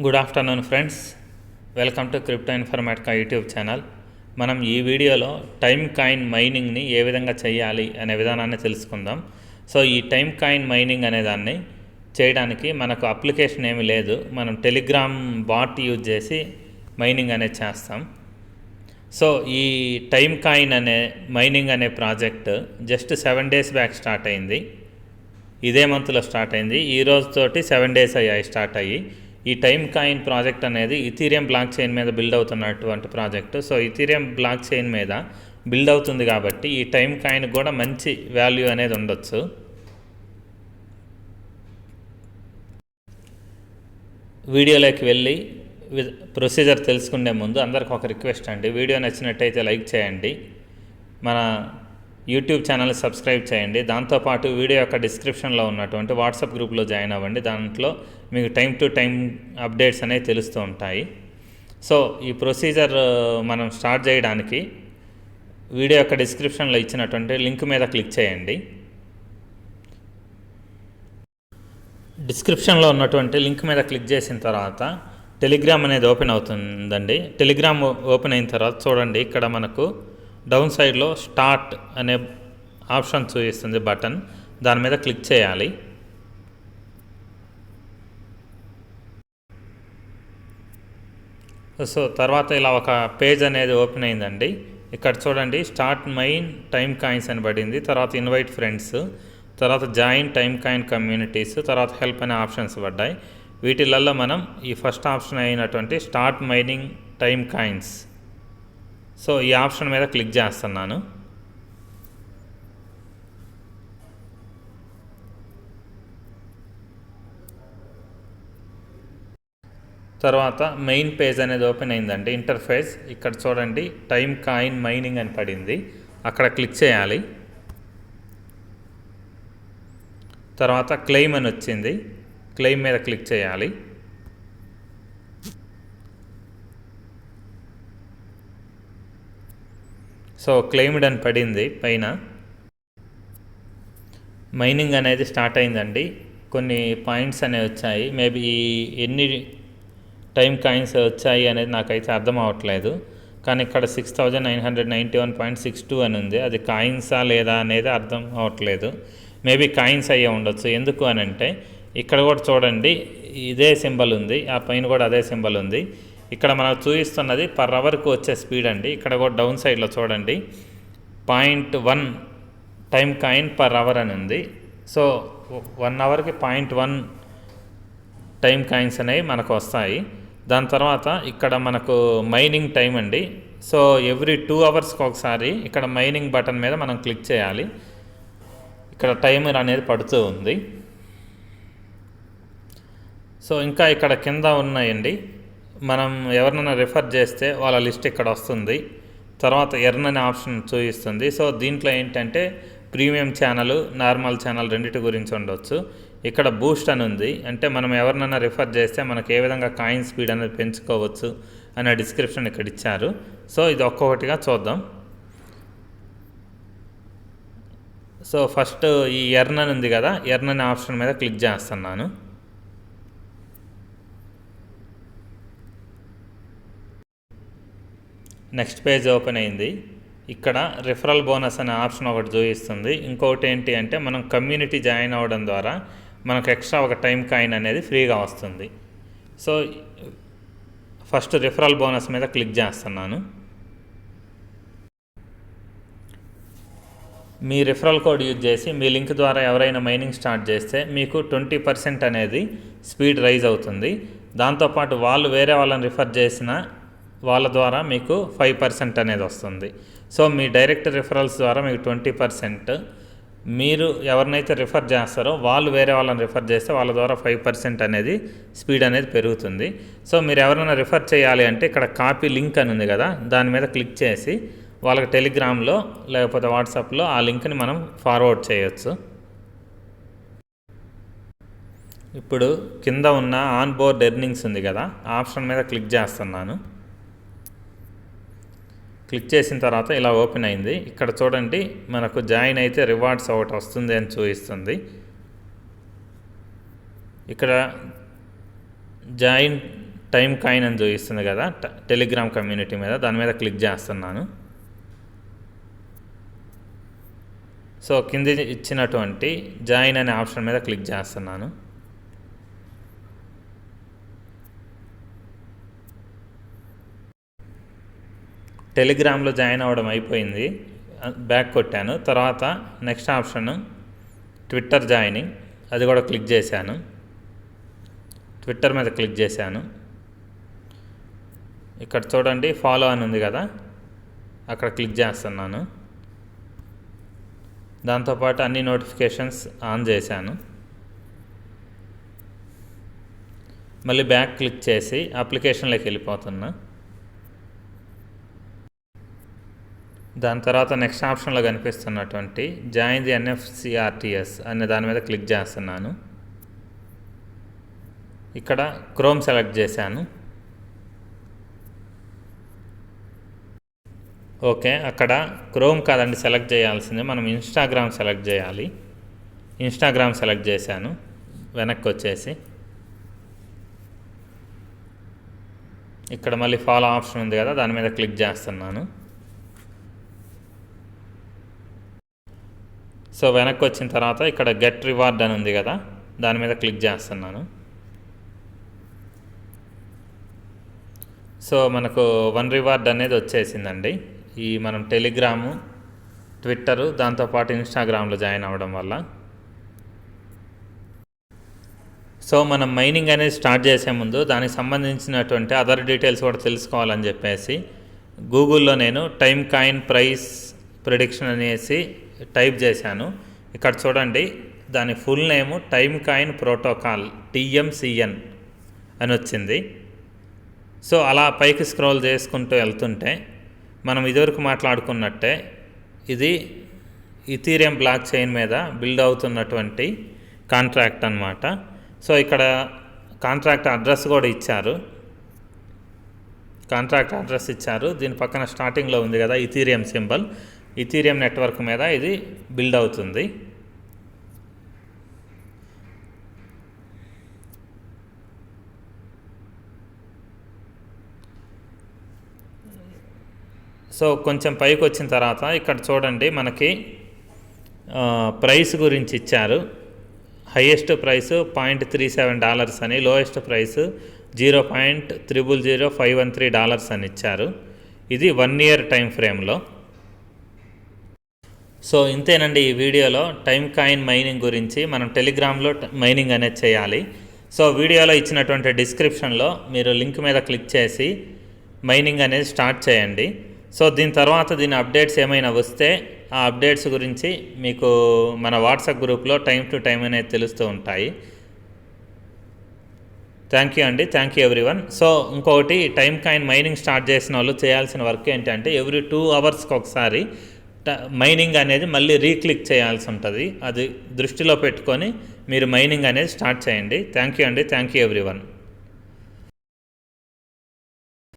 Good afternoon friends, welcome to crypto Informatica YouTube channel. మనం ఈ వీడియోలో టైమ్ కాయిన్ మైనింగ్ని ఏ విధంగా చేయాలి అనే విధానాన్ని తెలుసుకుందాం. సో ఈ టైమ్ కాయిన్ మైనింగ్ అనే దాన్ని చేయడానికి మనకు అప్లికేషన్ ఏమీ లేదు. మనం టెలిగ్రామ్ బాట్ యూజ్ చేసి మైనింగ్ అనేది చేస్తాం. సో ఈ టైమ్ కాయిన్ అనే మైనింగ్ అనే project just 7 days back start అయింది. ఇదే మంత్లో స్టార్ట్ అయింది. ఈ రోజుతోటి 7 days అయ్యాయి స్టార్ట్ అయ్యి. ఈ టైమ్ కాయిన్ ప్రాజెక్ట్ అనేది ఇథీరియం బ్లాక్ చైన్ మీద బిల్డ్ అవుతున్నటువంటి project. So Ethereum block chain మీద బిల్డ్ అవుతుంది కాబట్టి ఈ టైమ్ కాయిన్ కూడా మంచి వాల్యూ అనేది ఉండొచ్చు. వీడియోలోకి వెళ్ళి ప్రొసీజర్ తెలుసుకునే ముందు అందరికి ఒక రిక్వెస్ట్ అండి, వీడియో నచ్చినట్టయితే లైక్ చేయండి, మన యూట్యూబ్ ఛానల్ని సబ్స్క్రైబ్ చేయండి. దాంతోపాటు వీడియో యొక్క డిస్క్రిప్షన్లో ఉన్నటువంటి వాట్సాప్ గ్రూప్లో జాయిన్ అవ్వండి. దాంట్లో మీకు టైం టు టైం అప్డేట్స్ అనేవి తెలుస్తూ ఉంటాయి. సో ఈ ప్రొసీజర్ మనం స్టార్ట్ చేయడానికి వీడియో యొక్క డిస్క్రిప్షన్లో ఇచ్చినటువంటి లింక్ మీద క్లిక్ చేయండి. డిస్క్రిప్షన్లో ఉన్నటువంటి లింక్ మీద క్లిక్ చేసిన తర్వాత టెలిగ్రామ్ అనేది ఓపెన్ అవుతుందండి. టెలిగ్రామ్ ఓపెన్ అయిన తర్వాత చూడండి, ఇక్కడ మనకు డౌన్ సైడ్లో స్టార్ట్ అనే ఆప్షన్ చూపిస్తుంది బటన్, దాని మీద క్లిక్ చేయాలి. సో తర్వాత ఇలా ఒక పేజ్ అనేది ఓపెన్ అయిందండి. ఇక్కడ చూడండి, స్టార్ట్ మైన్ టైమ్ కాయిన్స్ అని పడింది, తర్వాత ఇన్వైట్ ఫ్రెండ్స్, తర్వాత జాయిన్ టైమ్ కాయిన్ కమ్యూనిటీస్, తర్వాత హెల్ప్ అనే ఆప్షన్స్ పడ్డాయి. వీటిలలో మనం ఈ ఫస్ట్ ఆప్షన్ అయినటువంటి start mining time coins, so ఈ ఆప్షన్ మీద క్లిక్ చేస్తున్నాను. తర్వాత మెయిన్ పేజ్ అనేది ఓపెన్ అయిందండి, ఇంటర్ఫేస్. ఇక్కడ చూడండి, టైమ్ కాయిన్ మైనింగ్ అని పడింది, అక్కడ క్లిక్ చేయాలి. తర్వాత క్లెయిమ్ అని వచ్చింది, క్లెయిమ్ మీద క్లిక్ చేయాలి. సో క్లెయిమ్డ్ అని పడింది పైన. మైనింగ్ అనేది స్టార్ట్ అయిందండి. కొన్ని పాయింట్స్ అనేవి వచ్చాయి. మేబీ ఎన్ని టైమ్ కాయిన్స్ వచ్చాయి అనేది నాకైతే అర్థం అవ్వట్లేదు. కానీ ఇక్కడ 6991.62 అని ఉంది. అది కాయిన్సా లేదా అనేది అర్థం అవ్వట్లేదు. మేబీ కాయిన్స్ అయ్యే ఉండొచ్చు. ఎందుకు అని అంటే ఇక్కడ కూడా చూడండి, ఇదే సింబల్ ఉంది, ఆ పైన కూడా అదే సింబల్ ఉంది. ఇక్కడ మనకు చూపిస్తున్నది పర్ అవర్కి వచ్చే స్పీడ్ అండి. ఇక్కడ కూడా డౌన్ సైడ్లో చూడండి, 0.1 టైమ్ కాయిన్ పర్ అవర్ అని ఉంది. సో 1 అవర్కి 0.1 టైమ్ కాయిన్స్ అనేవి మనకు వస్తాయి. దాని తర్వాత ఇక్కడ మనకు మైనింగ్ టైం అండి. సో ఎవ్రీ 2 అవర్స్కి ఒకసారి ఇక్కడ మైనింగ్ బటన్ మీద మనం క్లిక్ చేయాలి. ఇక్కడ టైమర్ అనేది పడుతూ ఉంది. సో ఇంకా ఇక్కడ కింద ఉన్నాయండి, మనం ఎవరినైనా రిఫర్ చేస్తే వాళ్ళ లిస్ట్ ఇక్కడ వస్తుంది. తర్వాత ఎర్న్ అనే ఆప్షన్ చూపిస్తుంది. సో దీంట్లో ఏంటంటే ప్రీమియం ఛానల్, నార్మల్ ఛానల్ రెండింటి గురించి ఉండొచ్చు. ఇక్కడ బూస్ట్ అని ఉంది, అంటే మనం ఎవరినైనా రిఫర్ చేస్తే మనకు ఏ విధంగా కాయిన్ స్పీడ్ అనేది పెంచుకోవచ్చు అనే డిస్క్రిప్షన్ ఇక్కడ ఇచ్చారు. సో ఇది ఒక్కొక్కటిగా చూద్దాం. సో ఫస్ట్ ఈ ఎర్న్ అని ఉంది కదా, ఎర్న్ అనే ఆప్షన్ మీద క్లిక్ చేస్తున్నాను. నెక్స్ట్ పేజ్ ఓపెన్ అయింది. ఇక్కడ రిఫరల్ బోనస్ అనే ఆప్షన్ ఒకటి చూపిస్తుంది. ఇంకొకటి ఏంటి అంటే మనం కమ్యూనిటీ జాయిన్ అవ్వడం ద్వారా మనకు ఎక్స్ట్రా ఒక టైమ్ కాయిన్ అనేది ఫ్రీగా వస్తుంది. సో ఫస్ట్ రిఫరల్ బోనస్ మీద క్లిక్ చేస్తున్నాను. మీ రిఫరల్ కోడ్ యూజ్ చేసి మీ లింక్ ద్వారా ఎవరైనా మైనింగ్ స్టార్ట్ చేస్తే మీకు 20% అనేది స్పీడ్ రైజ్ అవుతుంది. దాంతోపాటు వాళ్ళు వేరే వాళ్ళని రిఫర్ చేసిన వాళ్ళ ద్వారా మీకు 5% అనేది వస్తుంది. సో మీ డైరెక్ట్ రిఫరల్స్ ద్వారా మీకు 20%, మీరు ఎవరినైతే రిఫర్ చేస్తారో వాళ్ళు వేరే వాళ్ళని రిఫర్ చేస్తే వాళ్ళ ద్వారా 5% అనేది స్పీడ్ అనేది పెరుగుతుంది. సో మీరు ఎవరైనా రిఫర్ చేయాలి అంటే ఇక్కడ కాపీ లింక్ అని ఉంది కదా, దాని మీద క్లిక్ చేసి వాళ్ళకి టెలిగ్రామ్లో లేకపోతే వాట్సాప్లో ఆ లింక్ని మనం ఫార్వర్డ్ చేయొచ్చు. ఇప్పుడు కింద ఉన్న ఆన్ బోర్డ్ ఎర్నింగ్స్ ఉంది కదా, ఆప్షన్ మీద క్లిక్ చేస్తున్నాను. క్లిక్ చేసిన తర్వాత ఇలా ఓపెన్ అయింది. ఇక్కడ చూడండి, మనకు జాయిన్ అయితే రివార్డ్స్ ఒకటి వస్తుంది అని చూపిస్తుంది. ఇక్కడ జాయిన్ టైమ్ కాయిన్ అని చూపిస్తుంది కదా టెలిగ్రామ్ కమ్యూనిటీ మీద, దాని మీద క్లిక్ చేస్తున్నాను. సో కింద ఇచ్చినటువంటి జాయిన్ అనే ఆప్షన్ మీద క్లిక్ చేస్తున్నాను. టెలిగ్రామ్లో జాయిన్ అవ్వడం అయిపోయింది, బ్యాక్ కొట్టాను. తర్వాత నెక్స్ట్ ఆప్షన్ ట్విట్టర్ జాయినింగ్, అది కూడా క్లిక్ చేశాను. ట్విట్టర్ మీద క్లిక్ చేశాను. ఇక్కడ చూడండి ఫాలో అని ఉంది కదా, అక్కడ క్లిక్ చేస్తున్నాను. దాంతోపాటు అన్ని నోటిఫికేషన్స్ ఆన్ చేశాను. మళ్ళీ బ్యాక్ క్లిక్ చేసి అప్లికేషన్లోకి వెళ్ళిపోతున్నా. దాని తర్వాత నెక్స్ట్ ఆప్షన్లో కనిపిస్తున్నటువంటి జాయిన్ ది NFCRTS అనే దాని మీద క్లిక్ చేస్తున్నాను. ఇక్కడ క్రోమ్ సెలెక్ట్ చేశాను. ఓకే, అక్కడ క్రోమ్ కాదండి సెలెక్ట్ చేయాల్సిందే, మనం ఇన్స్టాగ్రామ్ సెలెక్ట్ చేయాలి. ఇన్స్టాగ్రామ్ సెలెక్ట్ చేశాను. వెనక్కి వచ్చేసి ఇక్కడ మళ్ళీ ఫాలో ఆప్షన్ ఉంది కదా, దాని మీద క్లిక్ చేస్తున్నాను. సో వెనక్కి వచ్చిన తర్వాత ఇక్కడ గెట్ రివార్డ్ అని ఉంది కదా, దాని మీద క్లిక్ చేస్తున్నాను. సో మనకు 1 రివార్డ్ అనేది వచ్చేసిందండి, ఈ మనం టెలిగ్రాము, ట్విట్టరు, దాంతోపాటు ఇన్స్టాగ్రామ్లో జాయిన్ అవ్వడం వల్ల. సో మనం మైనింగ్ అనేది స్టార్ట్ చేసే ముందు దానికి సంబంధించినటువంటి అదర్ డీటెయిల్స్ కూడా తెలుసుకోవాలని చెప్పేసి గూగుల్లో నేను టైమ్ కాయిన్ ప్రైస్ ప్రిడిక్షన్ అనేసి టైప్ చేశాను. ఇక్కడ చూడండి దాని full name time coin protocol TMCN అని వచ్చింది. సో అలా పైకి స్క్రోల్ చేసుకుంటూ వెళ్తుంటే మనం ఇదివరకు మాట్లాడుకున్నట్టే ఇది ఇథీరియం బ్లాక్ చైన్ మీద బిల్డ్ అవుతున్నటువంటి కాంట్రాక్ట్ అన్నమాట. సో ఇక్కడ కాంట్రాక్ట్ అడ్రస్ కూడా ఇచ్చారు, కాంట్రాక్ట్ అడ్రస్ ఇచ్చారు. దీని పక్కన స్టార్టింగ్లో ఉంది కదా ఇథీరియం సింబల్, ఇథీరియం నెట్వర్క్ మీద ఇది బిల్డ్ అవుతుంది. సో కొంచెం పైకి వచ్చిన తర్వాత ఇక్కడ చూడండి మనకి ప్రైస్ గురించి ఇచ్చారు. హైయెస్ట్ ప్రైస్ $0.37 అని, లోయెస్ట్ ప్రైస్ $0.000513 అని ఇచ్చారు. ఇది 1 ఇయర్ టైం ఫ్రేమ్లో. సో ఇంతేనండి ఈ వీడియోలో టైమ్ కాయిన్ మైనింగ్ గురించి. మనం టెలిగ్రామ్లో మైనింగ్ అనేది చేయాలి. సో వీడియోలో ఇచ్చినటువంటి డిస్క్రిప్షన్లో మీరు లింక్ మీద క్లిక్ చేసి మైనింగ్ అనేది స్టార్ట్ చేయండి. సో దీని తర్వాత దీని అప్డేట్స్ ఏమైనా వస్తే ఆ అప్డేట్స్ గురించి మీకు మన వాట్సాప్ గ్రూప్లో టైం టు టైం అనేది తెలుస్తూ ఉంటాయి. థ్యాంక్ యూ అండి, థ్యాంక్ యూ ఎవ్రీవన్. సో ఇంకొకటి టైమ్ కాయిన్ మైనింగ్ స్టార్ట్ చేసిన వాళ్ళు చేయాల్సిన వర్క్ ఏంటంటే ఎవ్రీ 2 అవర్స్కి ఒకసారి మైనింగ్ అనేది మళ్ళీ రీక్లిక్ చేయాల్సి ఉంటుంది. అది దృష్టిలో పెట్టుకొని మీరు మైనింగ్ అనేది స్టార్ట్ చేయండి. థ్యాంక్ యూ అండి, థ్యాంక్ యూ ఎవ్రీవన్.